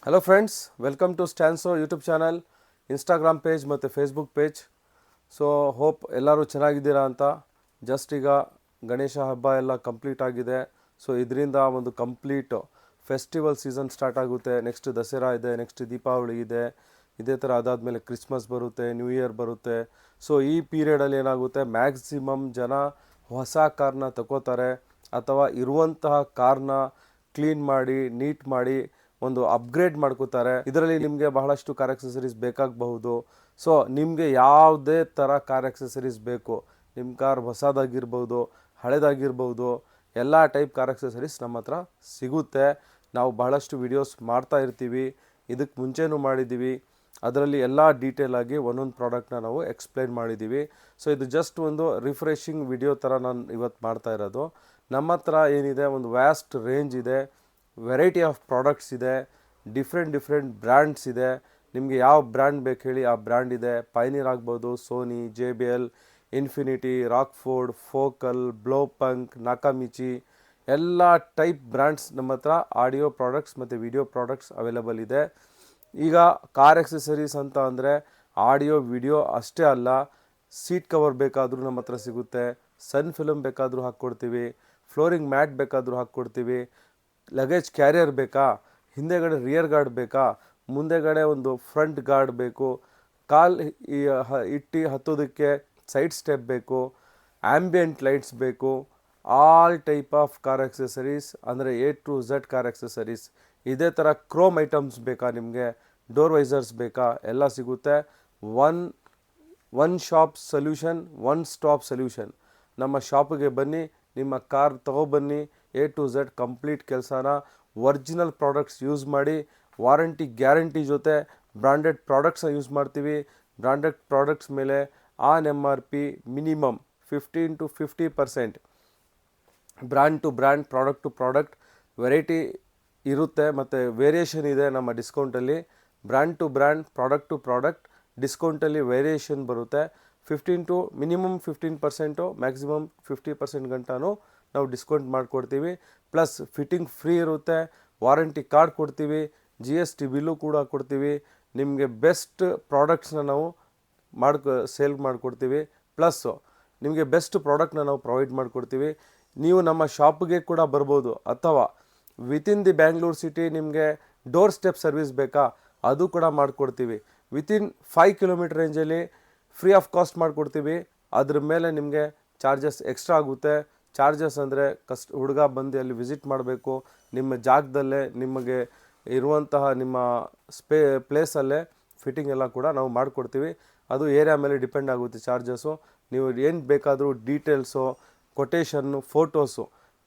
Hello friends, welcome to ಸ್ಟ್ಯಾನ್ಸೋ YouTube channel, Instagram page ಮತ್ತು Facebook page. So hope ಎಲ್ಲರೂ ಚೆನ್ನಾಗಿದ್ದೀರಾ ಅಂತ. ಜಸ್ಟ್ ಈಗ ಗಣೇಶ ಹಬ್ಬ ಎಲ್ಲ ಕಂಪ್ಲೀಟ್ ಆಗಿದೆ. ಸೊ ಇದರಿಂದ ಒಂದು ಕಂಪ್ಲೀಟ್ ಫೆಸ್ಟಿವಲ್ ಸೀಸನ್ ಸ್ಟಾರ್ಟ್ ಆಗುತ್ತೆ. ನೆಕ್ಸ್ಟ್ ದಸರಾ ಇದೆ, ನೆಕ್ಸ್ಟ್ ದೀಪಾವಳಿ ಇದೆ, ಇದೇ ಥರ ಅದಾದಮೇಲೆ ಕ್ರಿಸ್ಮಸ್ ಬರುತ್ತೆ, ನ್ಯೂ ಇಯರ್ ಬರುತ್ತೆ. ಸೊ ಈ ಪೀರಿಯಡಲ್ಲಿ ಏನಾಗುತ್ತೆ, ಮ್ಯಾಕ್ಸಿಮಮ್ ಜನ ಹೊಸ ಕಾರ್ನ ತಗೋತಾರೆ ಅಥವಾ ಇರುವಂತಹ ಕಾರ್ನ ಕ್ಲೀನ್ ಮಾಡಿ ನೀಟ್ ಮಾಡಿ ಒಂದು ಅಪ್ಗ್ರೇಡ್ ಮಾಡ್ಕೋತಾರೆ. ಇದರಲ್ಲಿ ನಿಮಗೆ ಬಹಳಷ್ಟು ಕಾರ್ ಆಕ್ಸೆಸರೀಸ್ ಬೇಕಾಗಬಹುದು. ಸೊ ನಿಮಗೆ ಯಾವುದೇ ಥರ ಕಾರ್ ಆಕ್ಸೆಸರೀಸ್ ಬೇಕು, ನಿಮ್ಮ ಕಾರ್ ಹೊಸದಾಗಿರ್ಬೋದು, ಹಳೇದಾಗಿರ್ಬೋದು, ಎಲ್ಲ ಟೈಪ್ ಕಾರ್ ಆಕ್ಸೆಸರೀಸ್ ನಮ್ಮ ಹತ್ರ ಸಿಗುತ್ತೆ. ನಾವು ಬಹಳಷ್ಟು ವಿಡಿಯೋಸ್ ಮಾಡ್ತಾ ಇರ್ತೀವಿ, ಇದಕ್ಕೆ ಮುಂಚೆನೂ ಮಾಡಿದ್ದೀವಿ. ಅದರಲ್ಲಿ ಎಲ್ಲ ಡೀಟೇಲ್ ಆಗಿ ಒಂದೊಂದು ಪ್ರಾಡಕ್ಟ್ನ ನಾವು ಎಕ್ಸ್ಪ್ಲೈನ್ ಮಾಡಿದ್ದೀವಿ. ಸೊ ಇದು ಜಸ್ಟ್ ಒಂದು ರಿಫ್ರೆಶಿಂಗ್ ವಿಡಿಯೋ ಥರ ನಾನು ಇವತ್ತು ಮಾಡ್ತಾ ಇರೋದು. ನಮ್ಮ ಹತ್ರ ಏನಿದೆ, ಒಂದು ವ್ಯಾಸ್ಟ್ ರೇಂಜ್ ಇದೆ, ವೆರೈಟಿ ಆಫ್ ಪ್ರಾಡಕ್ಟ್ಸ್ ಇದೆ, ಡಿಫ್ರೆಂಟ್ ಬ್ರ್ಯಾಂಡ್ಸ್ ಇದೆ. ನಿಮಗೆ ಯಾವ ಬ್ರ್ಯಾಂಡ್ ಬೇಕು ಹೇಳಿ ಆ ಬ್ರ್ಯಾಂಡ್ ಇದೆ. ಪೈನೀರ್ ಆಗ್ಬೋದು, ಸೋನಿ, JBL, ಇನ್ಫಿನಿಟಿ, ರಾಕ್ಫೋರ್ಡ್, ಫೋಕಲ್, ಬ್ಲೋಪಂಕ್, ನಾಕಾಮಿಚಿ, ಎಲ್ಲ ಟೈಪ್ ಬ್ರ್ಯಾಂಡ್ಸ್ ನಮ್ಮ ಹತ್ರ ಆಡಿಯೋ ಪ್ರಾಡಕ್ಟ್ಸ್ ಮತ್ತು ವಿಡಿಯೋ ಪ್ರಾಡಕ್ಟ್ಸ್ ಅವೈಲೇಬಲ್ ಇದೆ. ಈಗ ಕಾರ್ ಆಕ್ಸೆಸರೀಸ್ ಅಂತ ಅಂದರೆ ಆಡಿಯೋ ವಿಡಿಯೋ ಅಷ್ಟೇ ಅಲ್ಲ, ಸೀಟ್ ಕವರ್ ಬೇಕಾದರೂ ನಮ್ಮ ಹತ್ರ ಸಿಗುತ್ತೆ, ಸನ್ ಫಿಲ್ಮ್ ಬೇಕಾದರೂ ಹಾಕ್ಕೊಡ್ತೀವಿ, ಫ್ಲೋರಿಂಗ್ ಮ್ಯಾಟ್ ಬೇಕಾದರೂ ಹಾಕ್ಕೊಡ್ತೀವಿ, ಲಗೇಜ್ ಕ್ಯಾರಿಯರ್ ಬೇಕಾ, ಹಿಂದೆಗಡೆ ರಿಯರ್ ಗಾರ್ಡ್ ಬೇಕಾ, ಮುಂದೆಗಡೆ ಒಂದು ಫ್ರಂಟ್ ಗಾರ್ಡ್ ಬೇಕು, ಕಾಲ್ ಇಟ್ಟು ಹತ್ತೋದಕ್ಕೆ ಸೈಡ್ ಸ್ಟೆಪ್ ಬೇಕು, ಆ್ಯಂಬಿಯಂಟ್ ಲೈಟ್ಸ್ ಬೇಕು, all type of car accessories ಅಂದರೆ A to Z car accessories. ಇದೇ ಥರ ಕ್ರೋಮ್ ಐಟಮ್ಸ್ ಬೇಕಾ, ನಿಮಗೆ ಡೋರ್ ವೈಸರ್ಸ್ ಬೇಕಾ, ಎಲ್ಲ ಸಿಗುತ್ತೆ. One shop solution, one stop solution. ನಮ್ಮ ಶಾಪಿಗೆ ಬನ್ನಿ, ನಿಮ್ಮ ಕಾರ್ ತೊಗೊಬನ್ನಿ, A to Z ಕಂಪ್ಲೀಟ್ ಕೆಲಸನ ಒರಿಜಿನಲ್ ಪ್ರಾಡಕ್ಟ್ಸ್ ಯೂಸ್ ಮಾಡಿ, ವಾರಂಟಿ ಗ್ಯಾರಂಟಿ ಜೊತೆ ಬ್ರ್ಯಾಂಡೆಡ್ ಪ್ರಾಡಕ್ಟ್ಸ್ನ ಯೂಸ್ ಮಾಡ್ತೀವಿ. ಬ್ರ್ಯಾಂಡೆಡ್ ಪ್ರಾಡಕ್ಟ್ಸ್ ಮೇಲೆ on MRP minimum 15 to 50% brand to brand, product to product variety ಇರುತ್ತೆ ಮತ್ತು ವೇರಿಯೇಷನ್ ಇದೆ ನಮ್ಮ ಡಿಸ್ಕೌಂಟಲ್ಲಿ. Brand to brand, product to product ಡಿಸ್ಕೌಂಟಲ್ಲಿ ವೇರಿಯೇಷನ್ ಬರುತ್ತೆ. 15 to ಮಿನಿಮಮ್ 15%, ಮ್ಯಾಕ್ಸಿಮಮ್ 50% ಗಂಟನೂ ನಾವು ಡಿಸ್ಕೌಂಟ್ ಮಾಡಿಕೊಡ್ತೀವಿ. ಪ್ಲಸ್ ಫಿಟ್ಟಿಂಗ್ ಫ್ರೀ ಇರುತ್ತೆ, ವಾರಂಟಿ ಕಾರ್ಡ್ ಕೊಡ್ತೀವಿ, GST ಬಿಲ್ಲು ಕೂಡ ಕೊಡ್ತೀವಿ. ನಿಮಗೆ ಬೆಸ್ಟ್ ಪ್ರಾಡಕ್ಟ್ಸ್ನ ನಾವು ಸೇಲ್ ಮಾಡಿಕೊಡ್ತೀವಿ. ಪ್ಲಸ್ಸು ನಿಮಗೆ ಬೆಸ್ಟ್ ಪ್ರಾಡಕ್ಟ್ನ ನಾವು ಪ್ರೊವೈಡ್ ಮಾಡಿಕೊಡ್ತೀವಿ. ನೀವು ನಮ್ಮ ಶಾಪಿಗೆ ಕೂಡ ಬರ್ಬೋದು, ಅಥವಾ ವಿತಿನ್ ದಿ ಬ್ಯಾಂಗ್ಳೂರ್ ಸಿಟಿ ನಿಮಗೆ ಡೋರ್ ಸ್ಟೆಪ್ ಸರ್ವಿಸ್ ಬೇಕಾ, ಅದು ಕೂಡ ಮಾಡಿಕೊಡ್ತೀವಿ. ವಿತಿನ್ 5 ಕಿಲೋಮೀಟರ್ ರೇಂಜಲ್ಲಿ ಫ್ರೀ ಆಫ್ ಕಾಸ್ಟ್ ಮಾಡಿಕೊಡ್ತೀವಿ. ಅದ್ರ ಮೇಲೆ ನಿಮಗೆ ಚಾರ್ಜಸ್ ಎಕ್ಸ್ಟ್ರಾ ಆಗುತ್ತೆ. ಚಾರ್ಜಸ್ ಅಂದರೆ ಹುಡುಗ ಬಂದು ಅಲ್ಲಿ ವಿಸಿಟ್ ಮಾಡಬೇಕು, ನಿಮ್ಮ ಜಾಗದಲ್ಲೇ ನಿಮಗೆ ಇರುವಂತಹ ನಿಮ್ಮ ಪ್ಲೇಸಲ್ಲೇ ಫಿಟ್ಟಿಂಗ್ ಎಲ್ಲ ಕೂಡ ನಾವು ಮಾಡಿಕೊಡ್ತೀವಿ. ಅದು ಏರಿಯಾ ಮೇಲೆ ಡಿಪೆಂಡ್ ಆಗುತ್ತೆ ಚಾರ್ಜಸ್ಸು. ನೀವು ಏನು ಬೇಕಾದರೂ ಡೀಟೇಲ್ಸು, ಕೊಟೇಷನ್ನು, ಫೋಟೋಸು,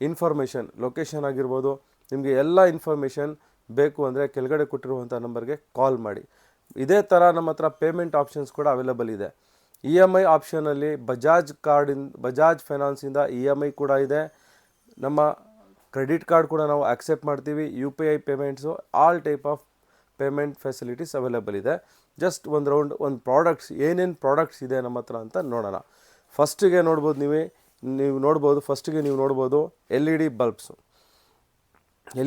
ಇನ್ಫಾರ್ಮೇಷನ್, ಲೊಕೇಶನ್ ಆಗಿರ್ಬೋದು, ನಿಮಗೆ ಎಲ್ಲ ಇನ್ಫಾರ್ಮೇಷನ್ ಬೇಕು ಅಂದರೆ ಕೆಳಗಡೆ ಕೊಟ್ಟಿರುವಂಥ ನಂಬರ್ಗೆ ಕಾಲ್ ಮಾಡಿ. ಇದೇ ಥರ ನಮ್ಮ ಹತ್ರ ಪೇಮೆಂಟ್ ಆಪ್ಷನ್ಸ್ ಕೂಡ ಅವೈಲೇಬಲ್ ಇದೆ. EMI ಆಪ್ಷನಲ್ಲಿ ಬಜಾಜ್ ಫೈನಾನ್ಸಿಂದ EMI ಕೂಡ ಇದೆ. ನಮ್ಮ ಕ್ರೆಡಿಟ್ ಕಾರ್ಡ್ ಕೂಡ ನಾವು ಆಕ್ಸೆಪ್ಟ್ ಮಾಡ್ತೀವಿ. UPI payments, all type of payment facilities available ಇದೆ. ಜಸ್ಟ್ ಒಂದು ರೌಂಡ್ ಒಂದು ಪ್ರಾಡಕ್ಟ್ಸ್ ಏನೇನು ಪ್ರಾಡಕ್ಟ್ಸ್ ಇದೆ ನಮ್ಮ ಹತ್ರ ಅಂತ ನೋಡೋಣ. ಫಸ್ಟಿಗೆ ನೀವು ನೋಡ್ಬೋದು LED ಬಲ್ಬ್ಸು.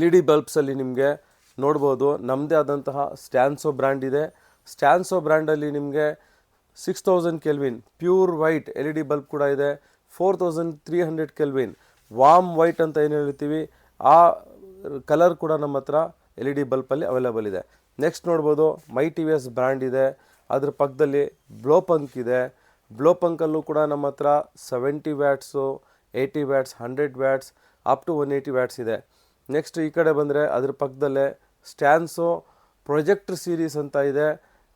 LED ಬಲ್ಬ್ಸಲ್ಲಿ ನಿಮಗೆ ನೋಡ್ಬೋದು ನಮ್ಮದೇ ಆದಂತಹ ಸ್ಟ್ಯಾನ್ಸೋ ಬ್ರ್ಯಾಂಡ್ ಇದೆ. ಸ್ಟ್ಯಾನ್ಸೋ ಬ್ರ್ಯಾಂಡಲ್ಲಿ ನಿಮಗೆ 6000 kelvin pure white LED bulb ಕೂಡ ಇದೆ. 4300 ಕೆಲ್ವಿನ್ ವಾರ್ಮ್ ವೈಟ್ ಅಂತ ಏನು ಹೇಳ್ತೀವಿ, ಆ ಕಲರ್ ಕೂಡ ನಮ್ಮ ಹತ್ರ LED ಬಲ್ಬಲ್ಲಿ ಅವೈಲೇಬಲ್ ಇದೆ. ನೆಕ್ಸ್ಟ್ ನೋಡ್ಬೋದು ಮೈ TVS ಬ್ರ್ಯಾಂಡ್ ಇದೆ. ಅದ್ರ ಪಕ್ಕದಲ್ಲಿ ಬ್ಲೋಪಂಕ್ ಇದೆ. ಬ್ಲೋಪಂಕಲ್ಲೂ ಕೂಡ ನಮ್ಮ ಹತ್ರ 70 watts, 80 watts, 100 watts, up to 180 watts ಇದೆ. ನೆಕ್ಸ್ಟ್ ಈ ಕಡೆ ಬಂದರೆ ಅದ್ರ ಪಕ್ಕದಲ್ಲೇ ಸ್ಟ್ಯಾನ್ಸೋ ಪ್ರೊಜೆಕ್ಟರ್ ಸೀರೀಸ್ ಅಂತ ಇದೆ.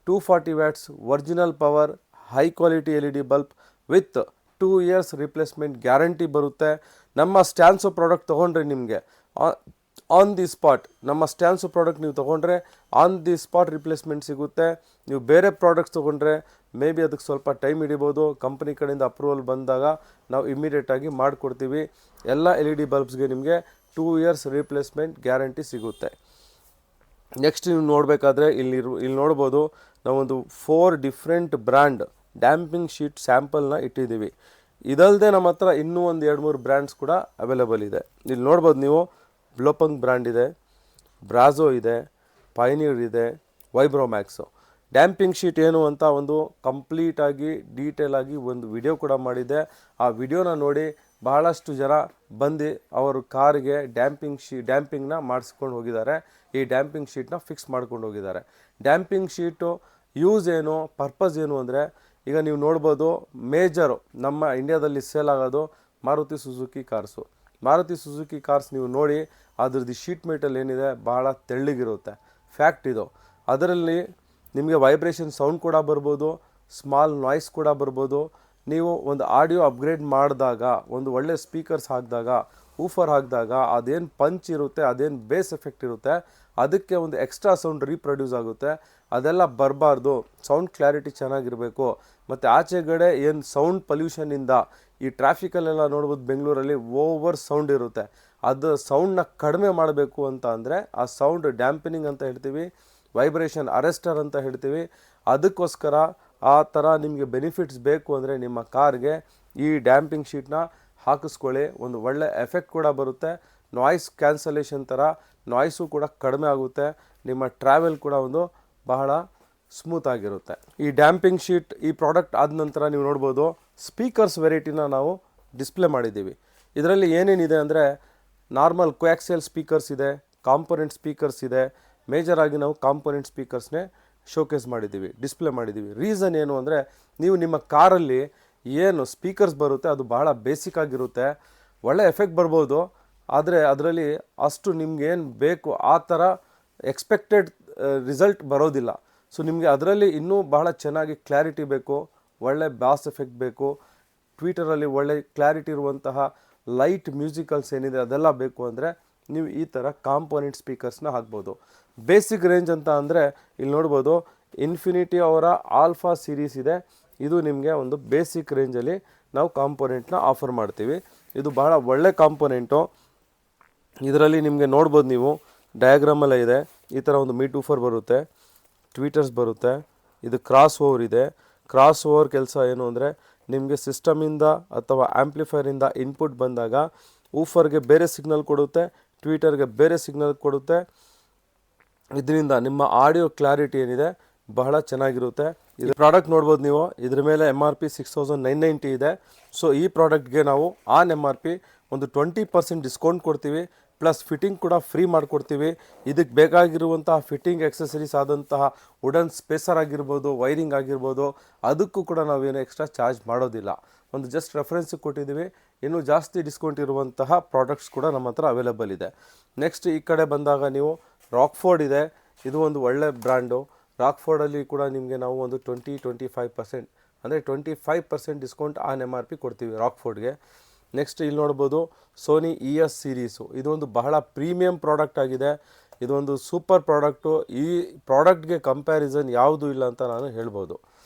240 watts original power high quality LED bulb with 2 years replacement guarantee ಬರುತ್ತೆ. ನಮ್ಮ ಸ್ಟ್ಯಾನ್ಸೋ ಪ್ರಾಡಕ್ಟ್ ತೊಗೊಂಡ್ರೆ ನಿಮಗೆ ಆನ್ ದಿ ಸ್ಪಾಟ್, ನಮ್ಮ ಸ್ಟ್ಯಾನ್ಸೋ ಪ್ರಾಡಕ್ಟ್ ನೀವು ತೊಗೊಂಡ್ರೆ ಆನ್ ದಿ ಸ್ಪಾಟ್ ರಿಪ್ಲೇಸ್ಮೆಂಟ್ ಸಿಗುತ್ತೆ. ನೀವು ಬೇರೆ ಪ್ರಾಡಕ್ಟ್ಸ್ ತೊಗೊಂಡ್ರೆ ಮೇ ಬಿ ಅದಕ್ಕೆ ಸ್ವಲ್ಪ ಟೈಮ್ ಹಿಡಿಬೋದು. ಕಂಪ್ನಿ ಕಡೆಯಿಂದ ಅಪ್ರೂವಲ್ ಬಂದಾಗ ನಾವು ಇಮಿಡಿಯೇಟಾಗಿ ಮಾಡಿಕೊಡ್ತೀವಿ. ಎಲ್ಲ LED ಬಲ್ಬ್ಸ್ಗೆ ನಿಮಗೆ 2 years ರಿಪ್ಲೇಸ್ಮೆಂಟ್ ಗ್ಯಾರಂಟಿ ಸಿಗುತ್ತೆ. ನೆಕ್ಸ್ಟ್ ನೀವು ನೋಡಬೇಕಾದ್ರೆ ಇಲ್ಲಿ ನೋಡ್ಬೋದು ನಾವೊಂದು 4 ಡಿಫ್ರೆಂಟ್ ಬ್ರ್ಯಾಂಡ್ ಡ್ಯಾಂಪಿಂಗ್ ಶೀಟ್ ಸ್ಯಾಂಪಲ್ನ ಇಟ್ಟಿದ್ದೀವಿ. ಇದಲ್ಲದೆ ನಮ್ಮ ಹತ್ರ ಇನ್ನೂ ಒಂದು 2-3 ಬ್ರ್ಯಾಂಡ್ಸ್ ಕೂಡ ಅವೈಲೇಬಲ್ ಇದೆ. ಇಲ್ಲಿ ನೋಡ್ಬೋದು ನೀವು ಬ್ಲೋಪಂಕ್ ಬ್ರ್ಯಾಂಡ್ ಇದೆ, ಬ್ರಾಝೋ ಇದೆ, ಪೈನೀರ್ ಇದೆ, ವೈಬ್ರೋಮ್ಯಾಕ್ಸು. ಡ್ಯಾಂಪಿಂಗ್ ಶೀಟ್ ಏನು ಅಂತ ಒಂದು ಕಂಪ್ಲೀಟಾಗಿ ಡೀಟೇಲಾಗಿ ಒಂದು ವಿಡಿಯೋ ಕೂಡ ಮಾಡಿದ್ದೆ. ಆ ವಿಡಿಯೋನ ನೋಡಿ ಬಹಳಷ್ಟು ಜನ ಬಂದು ಅವರು ಕಾರಿಗೆ ಡ್ಯಾಂಪಿಂಗ್ನ ಮಾಡಿಸ್ಕೊಂಡು ಹೋಗಿದ್ದಾರೆ. ಈ ಡ್ಯಾಂಪಿಂಗ್ ಶೀಟ್ನ ಫಿಕ್ಸ್ ಮಾಡ್ಕೊಂಡು ಹೋಗಿದ್ದಾರೆ. ಡ್ಯಾಂಪಿಂಗ್ ಶೀಟು ಯೂಸ್ ಏನು, ಪರ್ಪಸ್ ಏನು ಅಂದರೆ, ಈಗ ನೀವು ನೋಡ್ಬೋದು ಮೇಜರು ನಮ್ಮ ಇಂಡಿಯಾದಲ್ಲಿ ಸೇಲ್ ಆಗೋದು Maruti Suzuki cars. Maruti Suzuki cars ನೀವು ನೋಡಿ ಅದ್ರದ್ದು ಶೀಟ್ ಮೆಟಲ್ ಏನಿದೆ ಭಾಳ ತೆಳ್ಳಗಿರುತ್ತೆ. ಫ್ಯಾಕ್ಟ್ ಇದು. ಅದರಲ್ಲಿ ನಿಮಗೆ ವೈಬ್ರೇಷನ್ ಸೌಂಡ್ ಕೂಡ ಬರ್ಬೋದು, ಸ್ಮಾಲ್ ನಾಯ್ಸ್ ಕೂಡ ಬರ್ಬೋದು. ನೀವು ಒಂದು ಆಡಿಯೋ ಅಪ್ಗ್ರೇಡ್ ಮಾಡಿದಾಗ, ಒಂದು ಒಳ್ಳೆ ಸ್ಪೀಕರ್ಸ್ ಹಾಕಿದಾಗ, ಊಫರ್ ಹಾಕಿದಾಗ ಅದೇನು ಪಂಚ್ ಇರುತ್ತೆ, ಅದೇನು ಬೇಸ್ ಎಫೆಕ್ಟ್ ಇರುತ್ತೆ, ಅದಕ್ಕೆ ಒಂದು ಎಕ್ಸ್ಟ್ರಾ ಸೌಂಡ್ ರೀಪ್ರೊಡ್ಯೂಸ್ ಆಗುತ್ತೆ. ಅದೆಲ್ಲ ಬರಬಾರ್ದು. ಸೌಂಡ್ ಕ್ಲಾರಿಟಿ ಚೆನ್ನಾಗಿರಬೇಕು. ಮತ್ತು ಆಚೆಗಡೆ ಏನು ಸೌಂಡ್ ಪೊಲ್ಯೂಷನಿಂದ ಈ ಟ್ರಾಫಿಕಲ್ಲೆಲ್ಲ ನೋಡ್ಬೋದು ಬೆಂಗಳೂರಲ್ಲಿ ಓವರ್ ಸೌಂಡ್ ಇರುತ್ತೆ. ಅದು ಸೌಂಡನ್ನ ಕಡಿಮೆ ಮಾಡಬೇಕು ಅಂತ ಅಂದರೆ ಆ ಸೌಂಡ್ ಡ್ಯಾಂಪನಿಂಗ್ ಅಂತ ಹೇಳ್ತೀವಿ, ವೈಬ್ರೇಷನ್ ಅರೆಸ್ಟರ್ ಅಂತ ಹೇಳ್ತೀವಿ. ಅದಕ್ಕೋಸ್ಕರ ಆ ಥರ ನಿಮಗೆ ಬೆನಿಫಿಟ್ಸ್ ಬೇಕು ಅಂದರೆ ನಿಮ್ಮ ಕಾರ್ಗೆ ಈ ಡ್ಯಾಂಪಿಂಗ್ ಶೀಟ್ನ ಹಾಕಿಸ್ಕೊಳ್ಳಿ. ಒಂದು ಒಳ್ಳೆ ಎಫೆಕ್ಟ್ ಕೂಡ ಬರುತ್ತೆ. ನಾಯ್ಸ್ ಕ್ಯಾನ್ಸಲೇಷನ್ ಥರ ನಾಯ್ಸು ಕೂಡ ಕಡಿಮೆ ಆಗುತ್ತೆ. ನಿಮ್ಮ ಟ್ರಾವೆಲ್ ಕೂಡ ಒಂದು ಬಹಳ ಸ್ಮೂತ್ ಆಗಿರುತ್ತೆ. ಈ ಡ್ಯಾಂಪಿಂಗ್ ಶೀಟ್ ಈ ಪ್ರಾಡಕ್ಟ್ ಆದ ನಂತರ ನೀವು ನೋಡ್ಬೋದು ಸ್ಪೀಕರ್ಸ್ ವೆರೈಟಿನ ನಾವು ಡಿಸ್ಪ್ಲೇ ಮಾಡಿದ್ದೀವಿ. ಇದರಲ್ಲಿ ಏನೇನಿದೆ ಅಂದರೆ ನಾರ್ಮಲ್ ಕೋಯಾಕ್ಸಿಯಲ್ ಸ್ಪೀಕರ್ಸ್ ಇದೆ, ಕಾಂಪೊನೆಂಟ್ ಸ್ಪೀಕರ್ಸ್ ಇದೆ. ಮೇಜರ್ ಆಗಿ ನಾವು ಕಾಂಪೊನೆಂಟ್ ಸ್ಪೀಕರ್ಸ್ನೇ ಶೋಕೇಸ್ ಮಾಡಿದ್ದೀವಿ, ಡಿಸ್ಪ್ಲೇ ಮಾಡಿದ್ದೀವಿ. ರೀಸನ್ ಏನು ಅಂದರೆ, ನೀವು ನಿಮ್ಮ ಕಾರಲ್ಲಿ ಏನು ಸ್ಪೀಕರ್ಸ್ ಬರುತ್ತೆ ಅದು ಬಹಳ ಬೇಸಿಕ್ ಆಗಿರುತ್ತೆ. ಒಳ್ಳೆ ಎಫೆಕ್ಟ್ ಬರ್ಬೋದು, ಆದರೆ ಅದರಲ್ಲಿ ಅಷ್ಟು ನಿಮ್ಗೇನು ಬೇಕು ಆ ಥರ ಎಕ್ಸ್ಪೆಕ್ಟೆಡ್ ರಿಸಲ್ಟ್ ಬರೋದಿಲ್ಲ. ಸೊ ನಿಮಗೆ ಅದರಲ್ಲಿ ಇನ್ನೂ ಬಹಳ ಚೆನ್ನಾಗಿ ಕ್ಲಾರಿಟಿ ಬೇಕು, ಒಳ್ಳೆ ಬಾಸ್ ಎಫೆಕ್ಟ್ ಬೇಕು, ಟ್ವೀಟರಲ್ಲಿ ಒಳ್ಳೆ ಕ್ಲಾರಿಟಿ ಇರುವಂತಹ ಲೈಟ್ ಮ್ಯೂಸಿಕಲ್ಸ್ ಏನಿದೆ ಅದೆಲ್ಲ ಬೇಕು ಅಂದರೆ ನೀವು ಈ ಥರ ಕಾಂಪೊನೆಂಟ್ ಸ್ಪೀಕರ್ಸ್ನ ಹಾಕ್ಬೋದು. ಬೇಸಿಕ್ ರೇಂಜ್ ಅಂತ ಅಂದರೆ ಇಲ್ಲಿ ನೋಡ್ಬೋದು ಇನ್ಫಿನಿಟಿ ಅವರ ಆಲ್ಫಾ ಸೀರೀಸ್ ಇದೆ. ಇದು ನಿಮಗೆ ಒಂದು ಬೇಸಿಕ್ ರೇಂಜಲ್ಲಿ ನಾವು ಕಾಂಪೊನೆಂಟ್ನ ಆಫರ್ ಮಾಡ್ತೀವಿ. ಇದು ಬಹಳ ಒಳ್ಳೆ ಕಾಂಪೊನೆಂಟು. ಇದರಲ್ಲಿ ನಿಮಗೆ ನೋಡ್ಬೋದು ನೀವು ಡಯಾಗ್ರಾಮೆಲ್ಲ ಇದೆ. ಈ ಥರ ಒಂದು ಮೀಟ್ ಊಫರ್ ಬರುತ್ತೆ, ಟ್ವೀಟರ್ಸ್ ಬರುತ್ತೆ, ಇದು ಕ್ರಾಸ್ ಓವರ್ ಇದೆ. ಕ್ರಾಸ್ ಓವರ್ ಕೆಲಸ ಏನು ಅಂದರೆ, ನಿಮಗೆ ಸಿಸ್ಟಮಿಂದ ಅಥವಾ ಆ್ಯಂಪ್ಲಿಫೈರಿಂದ ಇನ್ಪುಟ್ ಬಂದಾಗ ಊಫರ್ಗೆ ಬೇರೆ ಸಿಗ್ನಲ್ ಕೊಡುತ್ತೆ, ಟ್ವೀಟರ್ಗೆ ಬೇರೆ ಸಿಗ್ನಲ್ ಕೊಡುತ್ತೆ. ಇದರಿಂದ ನಿಮ್ಮ ಆಡಿಯೋ ಕ್ಲಾರಿಟಿ ಏನಿದೆ ಬಹಳ ಚೆನ್ನಾಗಿರುತ್ತೆ. ಇದು ಪ್ರಾಡಕ್ಟ್ ನೋಡ್ಬೋದು ನೀವು. ಇದ್ರ ಮೇಲೆ MRP 6990 ಇದೆ. ಸೊ ಈ ಪ್ರಾಡಕ್ಟ್ಗೆ ನಾವು ಆನ್ MRP ಒಂದು 20% ಡಿಸ್ಕೌಂಟ್ ಕೊಡ್ತೀವಿ, ಪ್ಲಸ್ ಫಿಟ್ಟಿಂಗ್ ಕೂಡ ಫ್ರೀ ಮಾಡಿಕೊಡ್ತೀವಿ. ಇದಕ್ಕೆ ಬೇಕಾಗಿರುವಂತಹ ಫಿಟ್ಟಿಂಗ್ ಎಕ್ಸೆಸರೀಸ್ ಆದಂತಹ ವುಡನ್ ಸ್ಪೇಸರ್ ಆಗಿರ್ಬೋದು, ವೈರಿಂಗ್ ಆಗಿರ್ಬೋದು, ಅದಕ್ಕೂ ಕೂಡ ನಾವೇನು ಎಕ್ಸ್ಟ್ರಾ ಚಾರ್ಜ್ ಮಾಡೋದಿಲ್ಲ. ಒಂದು ಜಸ್ಟ್ ರೆಫರೆನ್ಸಿಗೆ ಕೊಟ್ಟಿದ್ದೀವಿ. ಇನ್ನೂ ಜಾಸ್ತಿ ಡಿಸ್ಕೌಂಟ್ ಇರುವಂತಹ ಪ್ರಾಡಕ್ಟ್ಸ್ ಕೂಡ ನಮ್ಮ ಹತ್ರ ಅವೈಲೇಬಲ್ ಇದೆ. ನೆಕ್ಸ್ಟ್ ಈ ಕಡೆ ಬಂದಾಗ ನೀವು ರಾಕ್ಫೋರ್ಡ್ ಇದೆ. ಇದು ಒಂದು ಒಳ್ಳೆ ಬ್ರ್ಯಾಂಡು. ರಾಕ್ಫೋರ್ಡಲ್ಲಿ ಕೂಡ ನಿಮಗೆ ನಾವು ಒಂದು 20-25% ಅಂದರೆ 25% ಡಿಸ್ಕೌಂಟ್ ಆನ್ MRP ಕೊಡ್ತೀವಿ ರಾಕ್ಫೋರ್ಡ್ಗೆ. ನೆಕ್ಸ್ಟ್ ಇಲ್ಲಿ ನೋಡ್ಬೋದು ಸೋನಿ ES ಸೀರೀಸು. ಇದೊಂದು ಬಹಳ ಪ್ರೀಮಿಯಂ ಪ್ರಾಡಕ್ಟ್ ಆಗಿದೆ. ಇದೊಂದು ಸೂಪರ್ ಪ್ರಾಡಕ್ಟು. ಈ ಪ್ರಾಡಕ್ಟ್ಗೆ ಕಂಪ್ಯಾರಿಸನ್ ಯಾವುದೂ ಇಲ್ಲ ಅಂತ ನಾನು ಹೇಳ್ಬೋದು.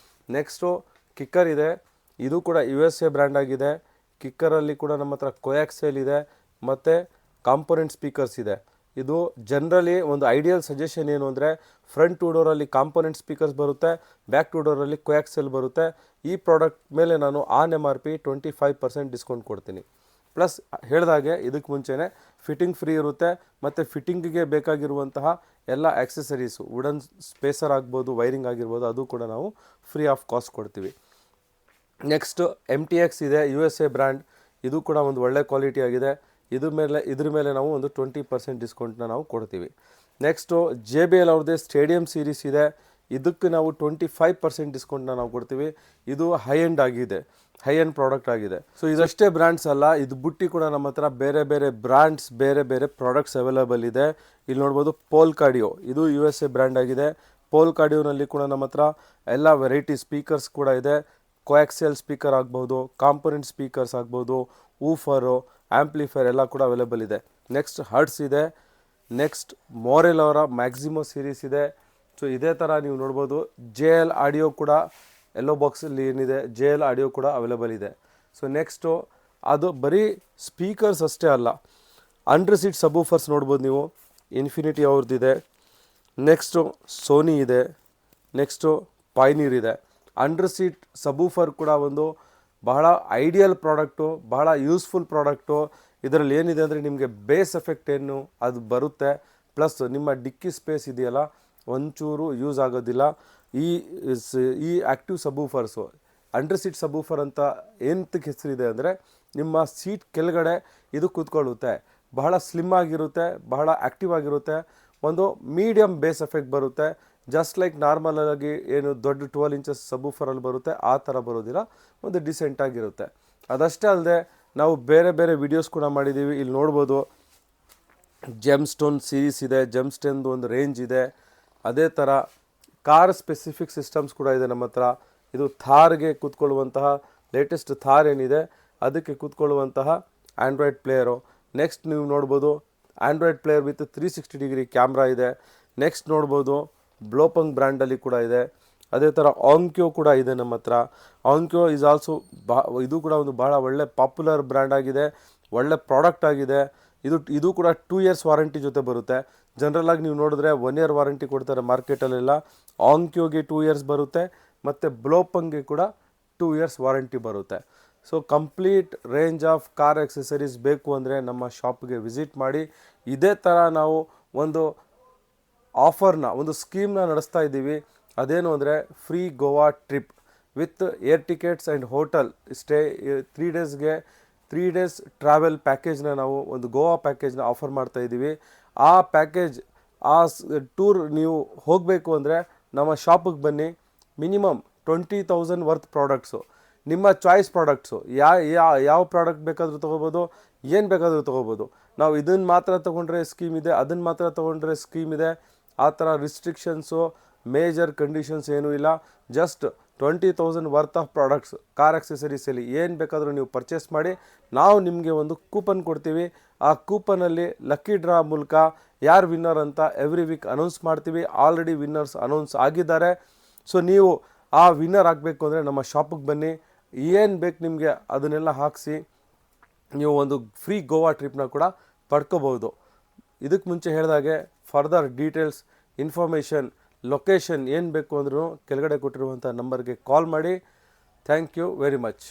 ನೆಕ್ಸ್ಟು ಕಿಕ್ಕರ್ ಇದೆ. ಇದು ಕೂಡ USA ಬ್ರ್ಯಾಂಡ್ ಆಗಿದೆ. ಕಿಕ್ಕರಲ್ಲಿ ಕೂಡ ನಮ್ಮ ಹತ್ರ ಕೋಯಾಕ್ಸೆಲ್ ಇದೆ ಮತ್ತು ಕಾಂಪೊನೆಂಟ್ ಸ್ಪೀಕರ್ಸ್ ಇದೆ. ಇದು ಜನರಲಿ ಒಂದು ಐಡಿಯಲ್ ಸಜೆಷನ್ ಏನು ಅಂದರೆ, ಫ್ರಂಟ್ ಟು ಡೋರಲ್ಲಿ ಕಾಂಪೊನೆಂಟ್ ಸ್ಪೀಕರ್ಸ್ ಬರುತ್ತೆ, ಬ್ಯಾಕ್ ಟು ಡೋರಲ್ಲಿ ಕೋಯಾಕ್ಸೆಲ್ ಬರುತ್ತೆ. ಈ ಪ್ರಾಡಕ್ಟ್ ಮೇಲೆ ನಾನು ಆನ್ MRP 25% ಡಿಸ್ಕೌಂಟ್ ಕೊಡ್ತೀನಿ. ಪ್ಲಸ್ ಹೇಳಿದಾಗೆ ಇದಕ್ಕೆ ಮುಂಚೆನೇ ಫಿಟ್ಟಿಂಗ್ ಫ್ರೀ ಇರುತ್ತೆ ಮತ್ತು ಫಿಟ್ಟಿಂಗಿಗೆ ಬೇಕಾಗಿರುವಂತಹ ಎಲ್ಲ ಆಕ್ಸೆಸರೀಸು, ವುಡನ್ ಸ್ಪೇಸರ್ ಆಗ್ಬೋದು, ವೈರಿಂಗ್ ಆಗಿರ್ಬೋದು, ಅದು ಕೂಡ ನಾವು ಫ್ರೀ ಆಫ್ ಕಾಸ್ಟ್ ಕೊಡ್ತೀವಿ. ನೆಕ್ಸ್ಟ್ MTX ಇದೆ, USA ಬ್ರ್ಯಾಂಡ್. ಇದು ಕೂಡ ಒಂದು ಒಳ್ಳೆ ಕ್ವಾಲಿಟಿ ಆಗಿದೆ. ಇದ್ರ ಮೇಲೆ ನಾವು ಒಂದು 20% ಡಿಸ್ಕೌಂಟ್ನ ನಾವು ಕೊಡ್ತೀವಿ. ನೆಕ್ಸ್ಟು JBL ಅವ್ರದ್ದೇ ಸ್ಟೇಡಿಯಂ ಸೀರೀಸ್ ಇದೆ. ಇದಕ್ಕೆ ನಾವು 25% ಡಿಸ್ಕೌಂಟ್ನ ನಾವು ಕೊಡ್ತೀವಿ. ಇದು ಹೈ ಎಂಡ್ ಪ್ರಾಡಕ್ಟ್ ಆಗಿದೆ. ಸೊ ಇದಷ್ಟೇ ಬ್ರ್ಯಾಂಡ್ಸ್ ಅಲ್ಲ, ಇದು ಬುಟ್ಟಿ ಕೂಡ ನಮ್ಮ ಹತ್ರ ಬೇರೆ ಬೇರೆ ಬ್ರ್ಯಾಂಡ್ಸ್, ಬೇರೆ ಬೇರೆ ಪ್ರಾಡಕ್ಟ್ಸ್ ಅವೈಲೇಬಲ್ ಇದೆ. ಇಲ್ಲಿ ನೋಡ್ಬೋದು ಪೋಲ್ಕಾಡಿಯೋ, ಇದು USA ಬ್ರ್ಯಾಂಡ್ ಆಗಿದೆ. ಪೋಲ್ಕಾಡಿಯೋನಲ್ಲಿ ಕೂಡ ನಮ್ಮ ಹತ್ರ ಎಲ್ಲ ವೆರೈಟಿ ಸ್ಪೀಕರ್ಸ್ ಕೂಡ ಇದೆ. ಕೋಯಾಕ್ಸಿಯಲ್ ಸ್ಪೀಕರ್ ಆಗ್ಬೋದು, ಕಾಂಪೊನೆಂಟ್ ಸ್ಪೀಕರ್ಸ್ ಆಗ್ಬೋದು, ಊಫರು, ಆ್ಯಂಪ್ಲಿಫೈರ್ ಎಲ್ಲ ಕೂಡ ಅವೈಲೇಬಲ್ ಇದೆ. ನೆಕ್ಸ್ಟ್ ಹರ್ಟ್ಸ್ ಇದೆ. ನೆಕ್ಸ್ಟ್ ಮೋರೆಲ್ ಅವರ ಮ್ಯಾಕ್ಸಿಮೋ ಸೀರೀಸ್ ಇದೆ. ಸೊ ಇದೇ ಥರ ನೀವು ನೋಡ್ಬೋದು JL ಆಡಿಯೋ ಕೂಡ ಎಲ್ಲೋ ಬಾಕ್ಸಲ್ಲಿ ಏನಿದೆ, JL ಆಡಿಯೋ ಕೂಡ ಅವೈಲೇಬಲ್ ಇದೆ. ಸೊ ನೆಕ್ಸ್ಟು ಅದು ಬರೀ ಸ್ಪೀಕರ್ಸ್ ಅಷ್ಟೇ ಅಲ್ಲ, ಅಂಡರ್ ಸೀಟ್ ಸಬೂಫರ್ಸ್ ನೋಡ್ಬೋದು ನೀವು. ಇನ್ಫಿನಿಟಿ ಅವ್ರದ್ದಿದೆ. ನೆಕ್ಸ್ಟು ಸೋನಿ ಇದೆ. ನೆಕ್ಸ್ಟು ಪೈನೀರ್ ಇದೆ. ಅಂಡರ್ ಸೀಟ್ ಸಬೂಫರ್ ಕೂಡ ಒಂದು ಬಹಳ ಐಡಿಯಲ್ ಪ್ರಾಡಕ್ಟು, ಬಹಳ ಯೂಸ್ಫುಲ್ ಪ್ರಾಡಕ್ಟು. ಇದರಲ್ಲಿ ಏನಿದೆ ಅಂದರೆ ನಿಮಗೆ ಬೇಸ್ ಎಫೆಕ್ಟ್ ಏನು ಅದು ಬರುತ್ತೆ, ಪ್ಲಸ್ ನಿಮ್ಮ ಡಿಕ್ಕಿ ಸ್ಪೇಸ್ ಇದೆಯಲ್ಲ ಒಂಚೂರು ಯೂಸ್ ಆಗೋದಿಲ್ಲ. ಈ ಈ ಆ್ಯಕ್ಟಿವ್ ಸಬೂಫರ್ಸು ಅಂಡರ್ ಸೀಟ್ ಸಬೂಫರ್ ಅಂತ ಏನಕ್ಕೆ ಹೆಸರಿದೆ ಅಂದರೆ, ನಿಮ್ಮ ಸೀಟ್ ಕೆಳಗಡೆ ಇದು ಕೂತ್ಕೊಳ್ಳುತ್ತೆ, ಬಹಳ ಸ್ಲಿಮ್ ಆಗಿರುತ್ತೆ, ಬಹಳ ಆ್ಯಕ್ಟಿವ್ ಆಗಿರುತ್ತೆ, ಒಂದು ಮೀಡಿಯಮ್ ಬೇಸ್ ಎಫೆಕ್ಟ್ ಬರುತ್ತೆ. ಜಸ್ಟ್ ಲೈಕ್ ನಾರ್ಮಲ್ ಆಗಿ ಏನು ದೊಡ್ಡ 12 ಇಂಚಸ್ ಸಬೂಫರಲ್ಲಿ ಬರುತ್ತೆ ಆ ಥರ ಬರೋದಿಲ್ಲ, ಒಂದು ಡಿಸೆಂಟಾಗಿರುತ್ತೆ. ಅದಷ್ಟೇ ಅಲ್ಲದೆ ನಾವು ಬೇರೆ ಬೇರೆ ವಿಡಿಯೋಸ್ ಕೂಡ ಮಾಡಿದ್ದೀವಿ, ಇಲ್ಲಿ ನೋಡ್ಬೋದು. ಜೆಮ್ ಸ್ಟೋನ್ ಸೀರೀಸ್ ಇದೆ, ಜೆಮ್ ಸ್ಟೋನ್ದು ಒಂದು ರೇಂಜ್ ಇದೆ. ಅದೇ ಥರ ಕಾರ್ ಸ್ಪೆಸಿಫಿಕ್ ಸಿಸ್ಟಮ್ಸ್ ಕೂಡ ಇದೆ ನಮ್ಮ ಹತ್ರ. ಇದು ಥಾರ್ಗೆ ಕೂತ್ಕೊಳ್ಳುವಂತಹ ಲೇಟೆಸ್ಟ್ ಥಾರ್ ಏನಿದೆ ಅದಕ್ಕೆ ಕೂತ್ಕೊಳ್ಳುವಂತಹ ಆ್ಯಂಡ್ರಾಯ್ಡ್ ಪ್ಲೇಯರು. ನೆಕ್ಸ್ಟ್ ನೀವು ನೋಡ್ಬೋದು Android player with 360 degree camera ಇದೆ. ನೆಕ್ಸ್ಟ್ ನೋಡ್ಬೋದು ಬ್ಲೋಪಂಗ್ ಬ್ರ್ಯಾಂಡಲ್ಲಿ ಕೂಡ ಇದೆ. ಅದೇ ಥರ ಆಂಕ್ಯೋ ಕೂಡ ಇದೆ ನಮ್ಮ ಹತ್ರ. ಆಂಕ್ಯೋ ಈಸ್ ಆಲ್ಸೋ ಇದು ಕೂಡ ಒಂದು ಭಾಳ ಒಳ್ಳೆ ಪಾಪ್ಯುಲರ್ ಬ್ರ್ಯಾಂಡ್ ಆಗಿದೆ, ಒಳ್ಳೆ ಪ್ರಾಡಕ್ಟ್ ಆಗಿದೆ. ಇದು ಕೂಡ 2 ಇಯರ್ಸ್ ವಾರಂಟಿ ಜೊತೆ ಬರುತ್ತೆ. ಜನರಲಾಗಿ ನೀವು ನೋಡಿದ್ರೆ 1 ಇಯರ್ ವಾರಂಟಿ ಕೊಡ್ತಾರೆ ಮಾರ್ಕೆಟಲ್ಲೆಲ್ಲ. ಆಂಕ್ಯೋಗೆ 2 ಇಯರ್ಸ್ ಬರುತ್ತೆ ಮತ್ತು ಬ್ಲೋಪಂಗ್ಗೆ ಕೂಡ 2 ಇಯರ್ಸ್ ವಾರಂಟಿ ಬರುತ್ತೆ. So complete range of car accessories ಬೇಕು ಅಂದರೆ ನಮ್ಮ ಶಾಪ್ಗೆ ವಿಸಿಟ್ ಮಾಡಿ. ಇದೇ ಥರ ನಾವು ಒಂದು ಆಫರ್ನ, ಒಂದು ಸ್ಕೀಮ್ನ ನಡೆಸ್ತಾ ಇದ್ದೀವಿ. ಅದೇನು ಅಂದರೆ free Goa trip with air tickets and hotel stay 3 ಡೇಸ್ಗೆ 3 ಡೇಸ್ ಟ್ರಾವೆಲ್ ಪ್ಯಾಕೇಜ್ನ ನಾವು ಒಂದು ಗೋವಾ ಪ್ಯಾಕೇಜ್ನ ಆಫರ್ ಮಾಡ್ತಾ ಇದ್ದೀವಿ. ಆ ಪ್ಯಾಕೇಜ್, ಆ ಟೂರ್ ನೀವು ಹೋಗಬೇಕು ಅಂದರೆ ನಮ್ಮ ಶಾಪಿಗೆ ಬನ್ನಿ. ಮಿನಿಮಮ್ 20,000 ವರ್ತ್ ಪ್ರಾಡಕ್ಟ್ಸು, ನಿಮ್ಮ ಚಾಯ್ಸ್ ಪ್ರಾಡಕ್ಟ್ಸು, ಯಾವ ಪ್ರಾಡಕ್ಟ್ ಬೇಕಾದರೂ ತೊಗೋಬೋದು, ಏನು ಬೇಕಾದರೂ ತೊಗೋಬೋದು. ನಾವು ಇದನ್ನು ಮಾತ್ರ ತೊಗೊಂಡ್ರೆ ಸ್ಕೀಮ್ ಇದೆ, ಅದನ್ನು ಮಾತ್ರ ತೊಗೊಂಡ್ರೆ ಸ್ಕೀಮ್ ಇದೆ, ಆ ಥರ ರಿಸ್ಟ್ರಿಕ್ಷನ್ಸು ಮೇಜರ್ ಕಂಡೀಷನ್ಸ್ ಏನೂ ಇಲ್ಲ. Just 20,000 worth of products car ಆಕ್ಸೆಸರೀಸಲ್ಲಿ ಏನು ಬೇಕಾದರೂ ನೀವು ಪರ್ಚೇಸ್ ಮಾಡಿ, ನಾವು ನಿಮಗೆ ಒಂದು ಕೂಪನ್ ಕೊಡ್ತೀವಿ. ಆ ಕೂಪನಲ್ಲಿ ಲಕ್ಕಿ ಡ್ರಾ ಮೂಲಕ ಯಾರು ವಿನ್ನರ್ ಅಂತ ಎವ್ರಿ ವೀಕ್ ಅನೌನ್ಸ್ ಮಾಡ್ತೀವಿ. ಆಲ್ರೆಡಿ ವಿನ್ನರ್ಸ್ ಅನೌನ್ಸ್ ಆಗಿದ್ದಾರೆ. ಸೊ ನೀವು ಆ ವಿನ್ನರ್ ಆಗಬೇಕು ಅಂದರೆ ನಮ್ಮ ಶಾಪಿಗೆ ಬನ್ನಿ, ಏನು ಬೇಕು ನಿಮಗೆ ಅದನ್ನೆಲ್ಲ ಹಾಕಿಸಿ ನೀವು ಒಂದು ಫ್ರೀ ಗೋವಾ ಟ್ರಿಪ್ನ ಕೂಡ ಪಡ್ಕೋಬೋದು. ಇದಕ್ಕೆ ಮುಂಚೆ ಹೇಳಿದಾಗೆ ಫರ್ದರ್ ಡೀಟೇಲ್ಸ್, ಇನ್ಫಾರ್ಮೇಷನ್, ಲೊಕೇಶನ್ ಏನು ಬೇಕು ಅಂದ್ರೂ ಕೆಳಗಡೆ ಕೊಟ್ಟಿರುವಂಥ ನಂಬರ್ಗೆ ಕಾಲ್ ಮಾಡಿ. Thank you very much.